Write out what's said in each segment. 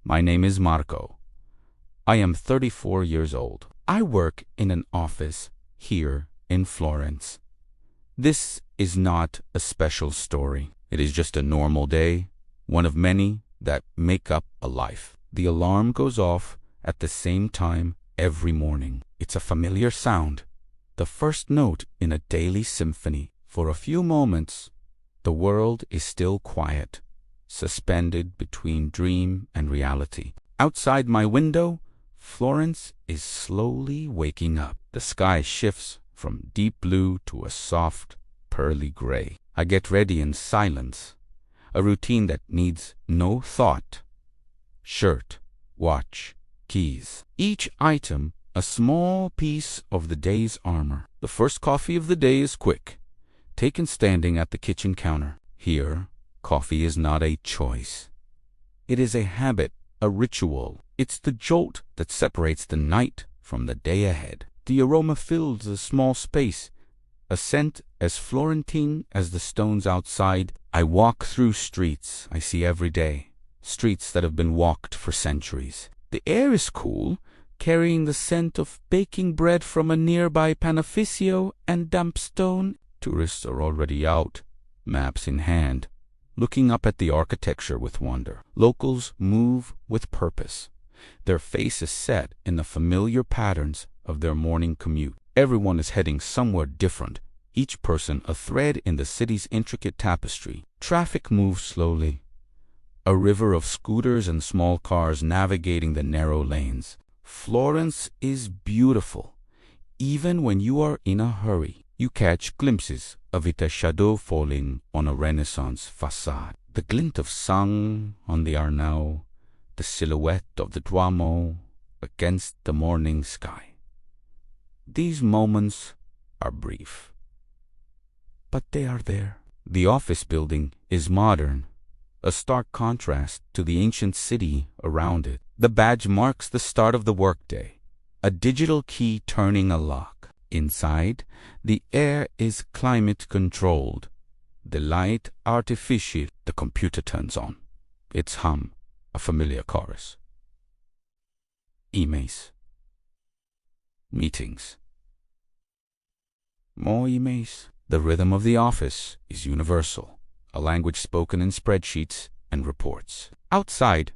My name is Marco. I am 34 years old. I work in an office here in Florence. This is not a special story. It is just a normal day, one of many that make up a life. The alarm goes off at the same time every morning. It's a familiar sound, the first note in a daily symphony. For a few moments, the world is still quiet, suspended between dream and reality. Outside my window, Florence is slowly waking up. The sky shifts from deep blue to a soft, pearly gray. I get ready in silence, a routine that needs no thought. Shirt, watch, keys. Each item a small piece of the day's armor. The first coffee of the day is quick, taken standing at the kitchen counter. Here, coffee is not a choice. It is a habit, a ritual. It's the jolt that separates the night from the day ahead. The aroma fills a small space, a scent as Florentine as the stones outside. I walk through streets I see every day, streets that have been walked for centuries. The air is cool, carrying the scent of baking bread from a nearby panificio and damp stone. Tourists are already out, maps in hand, looking up at the architecture with wonder. Locals move with purpose, their faces set in the familiar patterns of their morning commute. Everyone is heading somewhere different, each person a thread in the city's intricate tapestry. Traffic moves slowly, a river of scooters and small cars navigating the narrow lanes. Florence is beautiful. Even when you are in a hurry, you catch glimpses of its shadow falling on a Renaissance facade. The glint of sun on the Arno, the silhouette of the Duomo against the morning sky. These moments are brief, but they are there. The office building is modern, a stark contrast to the ancient city around it. The badge marks the start of the workday, a digital key turning a lock. Inside, the air is climate-controlled, the light artificial. The computer turns on, its hum a familiar chorus. Emails. Meetings. More emails. The rhythm of the office is universal, a language spoken in spreadsheets and reports. Outside,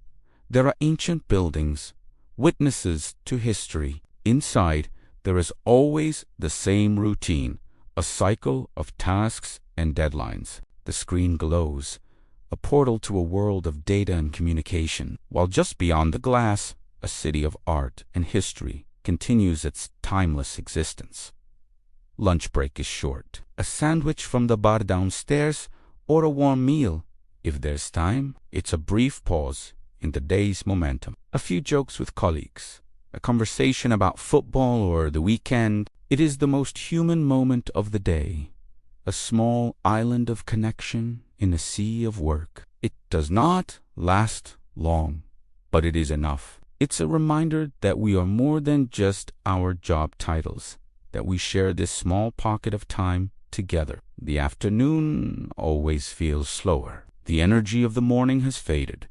there are ancient buildings, witnesses to history. Inside, there is always the same routine, a cycle of tasks and deadlines. The screen glows, a portal to a world of data and communication, while just beyond the glass, a city of art and history continues its timeless existence. Lunch break is short. A sandwich from the bar downstairs or a warm meal. If there's time, it's a brief pause in the day's momentum. A few jokes with colleagues, a conversation about football or the weekend. It is the most human moment of the day, a small island of connection in a sea of work. It does not last long, but it is enough. It's a reminder that we are more than just our job titles, that we share this small pocket of time together. The afternoon always feels slower. The energy of the morning has faded,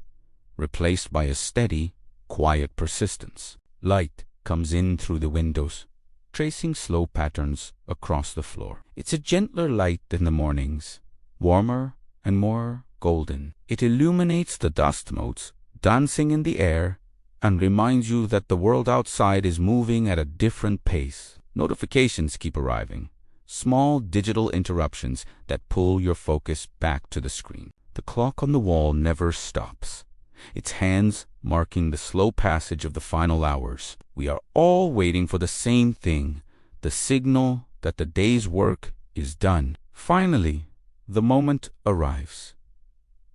replaced by a steady, quiet persistence. Light comes in through the windows, tracing slow patterns across the floor. It's a gentler light than the mornings, warmer and more golden. It illuminates the dust motes dancing in the air and reminds you that the world outside is moving at a different pace. Notifications keep arriving, small digital interruptions that pull your focus back to the screen. The clock on the wall never stops, its hands marking the slow passage of the final hours. We are all waiting for the same thing, the signal that the day's work is done. Finally, the moment arrives.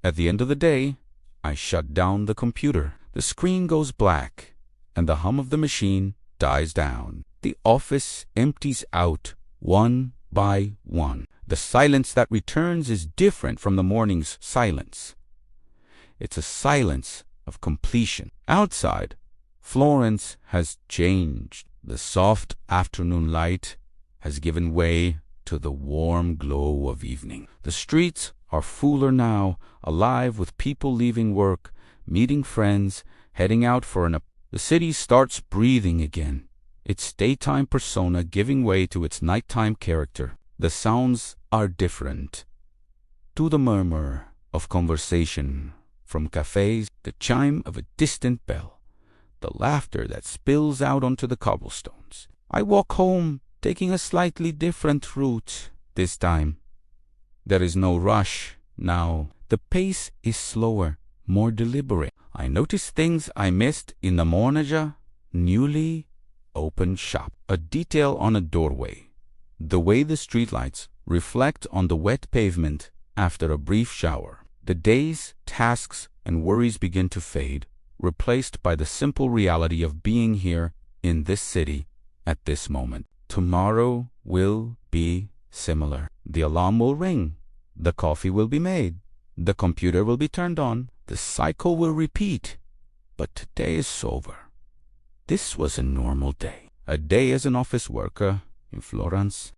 At the end of the day, I shut down the computer. The screen goes black, and the hum of the machine dies down. The office empties out one by one. The silence that returns is different from the morning's silence. It's a silence of completion. Outside, Florence has changed. The soft afternoon light has given way to the warm glow of evening. The streets are fuller now, alive with people leaving work, meeting friends, heading out for an. The city starts breathing again, its daytime persona giving way to its nighttime character. The sounds are different. To the murmur of conversation from cafes, the chime of a distant bell, the laughter that spills out onto the cobblestones. I walk home, taking a slightly different route this time. There is no rush now. The pace is slower, more deliberate. I notice things I missed in the Mornaja newly opened shop. A detail on a doorway, the way the streetlights reflect on the wet pavement after a brief shower. The day's tasks and worries begin to fade, replaced by the simple reality of being here in this city at this moment. Tomorrow will be similar. The alarm will ring, the coffee will be made, the computer will be turned on, the cycle will repeat. But today is over. This was a normal day. A day as an office worker in Florence.